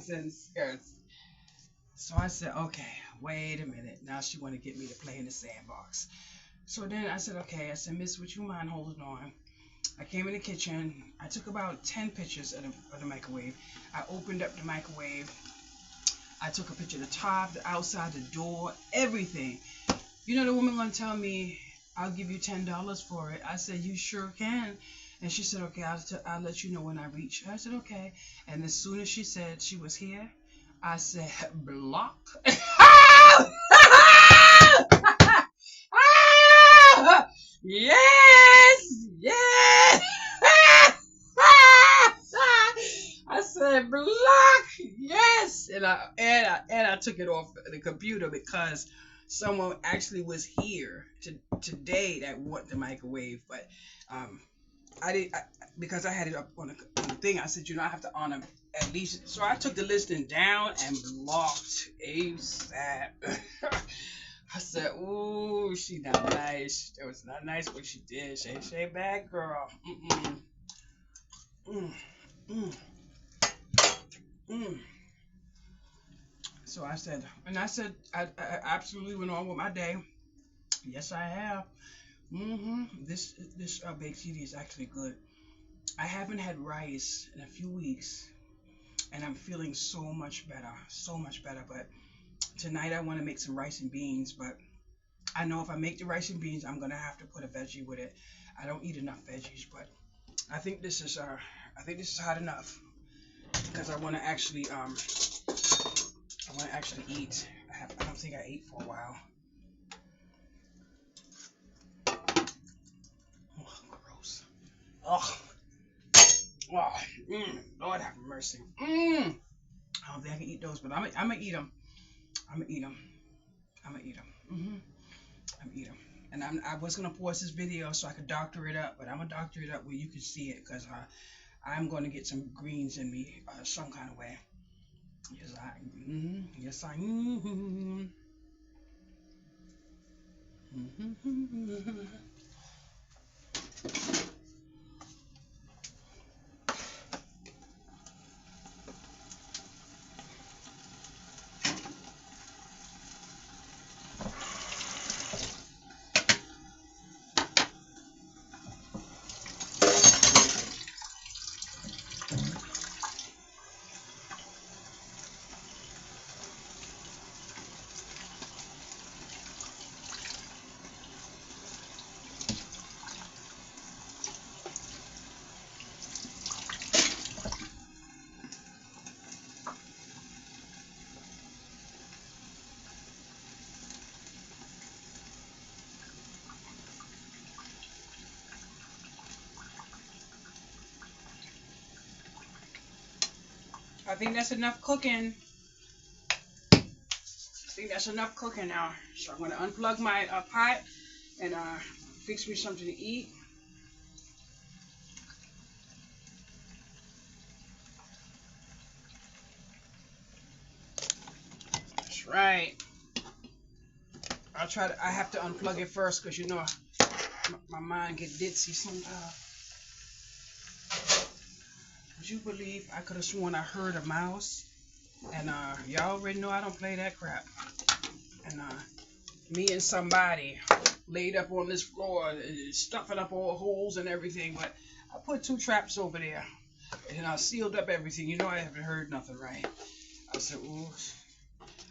nonsense. So I said, okay, wait a minute. Now she want to get me to play in the sandbox. So then I said, okay. I said, Miss, would you mind holding on? I came in the kitchen. I took about 10 pictures of the microwave. I opened up the microwave. I took a picture of the top, the outside, the door, everything. You know, the woman gonna tell me, I'll give you $10 for it. I said, you sure can. And she said, okay, I'll let you know when I reach. I said, okay. And as soon as she said she was here, I said, block. Yes, yes. I said, block, yes. And I took it off the computer because someone actually was here today that want the microwave, but I did because I had it up on the thing. I said, I have to honor at least. So I took the listing down and blocked ASAP. I said, ooh, she not nice. That was not nice what she did. She ain't bad, girl. Mm-mm. Mm, mm, mm. So I said, I absolutely went on with my day. Yes, I have. This baked ziti is actually good. I haven't had rice in a few weeks, and I'm feeling so much better. But tonight I want to make some rice and beans. But I know if I make the rice and beans, I'm gonna have to put a veggie with it. I don't eat enough veggies, but I think this is hot enough because I want to actually eat. I don't think I ate for a while. Oh, gross. Oh. Oh, Lord have mercy. I don't think I can eat those, but I'm gonna eat them. I'm gonna eat them. I'm gonna eat them. I'm gonna eat them. And I was gonna pause this video so I could doctor it up, but I'm gonna doctor it up where you can see it because I'm gonna get some greens in me some kind of way. Yes, yes, I. I think that's enough cooking. I think that's enough cooking now. So I'm gonna unplug my pot and fix me something to eat. That's right. I have to unplug it first because my mind get ditzy sometimes. Would you believe I could have sworn I heard a mouse? And y'all already know I don't play that crap. And me and somebody laid up on this floor, stuffing up all holes and everything. But I put 2 traps over there, and I sealed up everything. I haven't heard nothing, right? I said, ooh,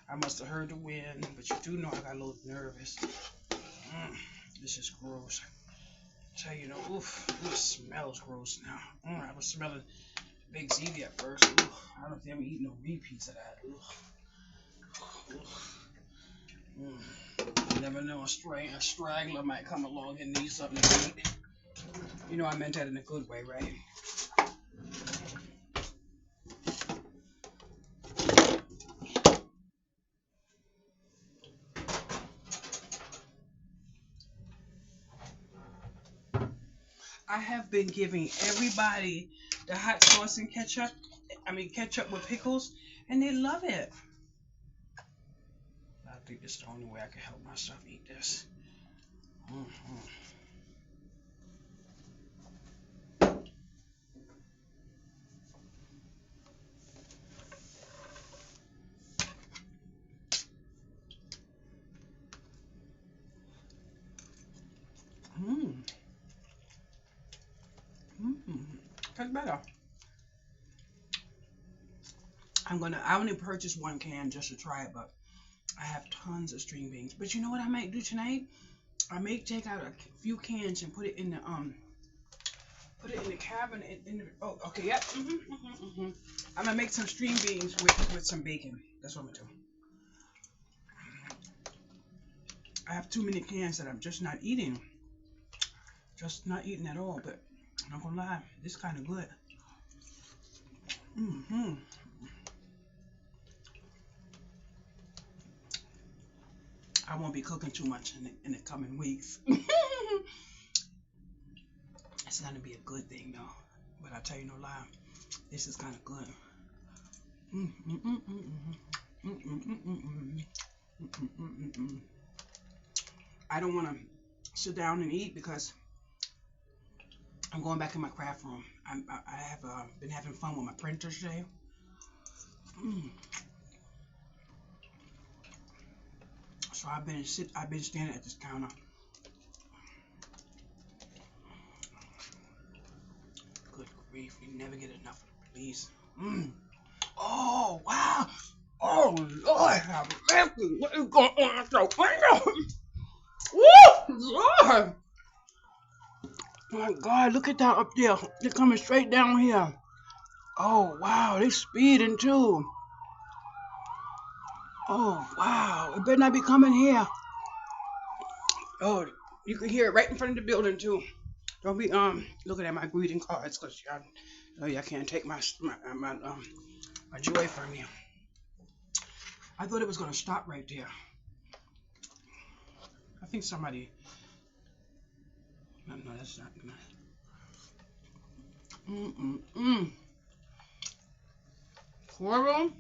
I must have heard the wind, but you do know I got a little nervous. This is gross. I tell you, oof, this smells gross now. I was smelling big ziti at first. I don't think I'm eating no repeats of that. You never know, a straggler might come along and need something to eat. I meant that in a good way, right? I have been giving everybody the hot sauce and ketchup. Ketchup with pickles, and they love it. I think it's the only way I can help myself eat this. That's better. I only purchased one can just to try it, but I have tons of string beans. But you know what I might do tonight? I may take out a few cans and put it in the cabinet. Oh, okay, yep. I'm gonna make some string beans with some bacon. That's what I'm gonna do. I have too many cans that I'm just not eating. Just not eating at all. But I'm not gonna lie, this kind of good. I won't be cooking too much in the coming weeks. It's gonna be a good thing though. But I tell you no lie, this is kind of good. I don't want to sit down and eat because I'm going back in my craft room. I have been having fun with my printer today. So I've been standing at this counter. Good grief, we never get enough of the police. Oh wow! Oh Lord, have mercy! What is going on out the window? Woo! Lord! My God, look at that up there. They're coming straight down here. Oh wow, they speeding too. Oh wow, it better not be coming here. Oh, you can hear it right in front of the building too. Don't be looking at my greeting cards, cause y'all can't take my joy from me. I thought it was gonna stop right there. I think somebody. No, that's not gonna. Coral.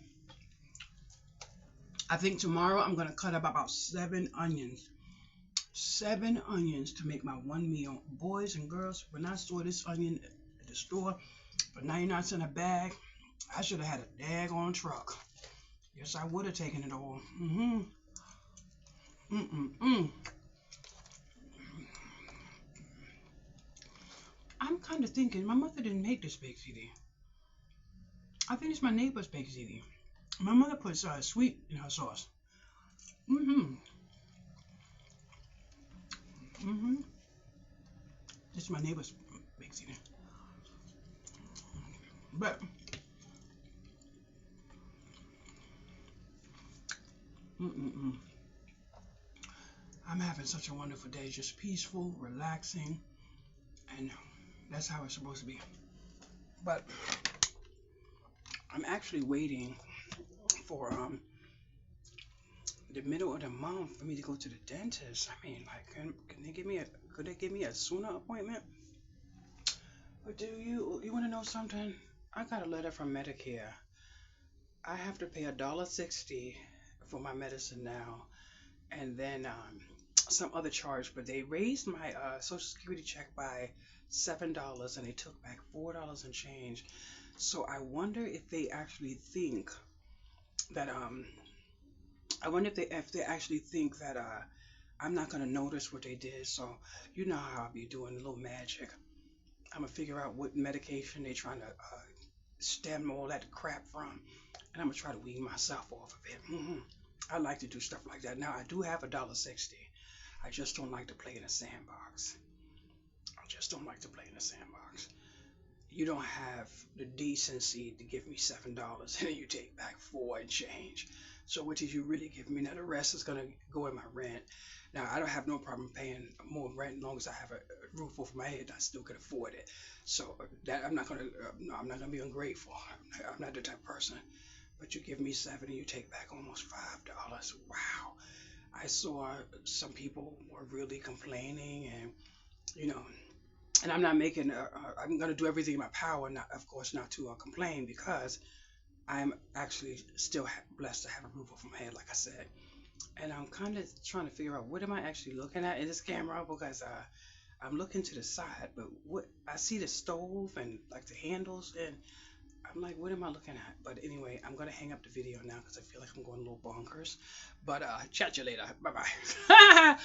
I think tomorrow I'm gonna cut up about 7 onions. 7 onions to make my one meal. Boys and girls, when I saw this onion at the store for 99 cents a bag, I should have had a daggone truck. Yes, I would have taken it all. I'm kind of thinking my mother didn't make this baked ziti. I think it's my neighbor's baked ziti. My mother puts sweet in her sauce. This is my neighbor's baked ziti. But I'm having such a wonderful day, just peaceful, relaxing, and that's how it's supposed to be. But I'm actually waiting for the middle of the month for me to go to the dentist. I mean, like, could they give me a sooner appointment? But do you want to know something? I got a letter from Medicare. I have to pay $1.60 for my medicine now, and then some other charge. But they raised my Social Security check by $7, and they took back $4 and change. So I wonder if they actually think that I'm not gonna notice what they did. So you know how I'll be doing a little magic. I'm gonna figure out what medication they're trying to stem all that crap from, and I'm gonna try to wean myself off of it. I like to do stuff like that. Now I do have $1.60. I just don't like to play in a sandbox. You don't have the decency to give me $7 and then you take back 4 and change. So what did you really give me? Now the rest is gonna go in my rent. Now I don't have no problem paying more rent as long as I have a roof over my head. I still can afford it. So that I'm not gonna be ungrateful. I'm not the type of person. But you give me 7 and you take back almost $5. Wow. I saw some people were really complaining, and and I'm not making. I'm gonna do everything in my power, of course, not to complain, because I'm actually still blessed to have a roof over my head, like I said. And I'm kind of trying to figure out what am I actually looking at in this camera, because I'm looking to the side, but what I see the stove and like the handles, and I'm like, what am I looking at? But anyway, I'm gonna hang up the video now because I feel like I'm going a little bonkers. But chat you later. Bye bye.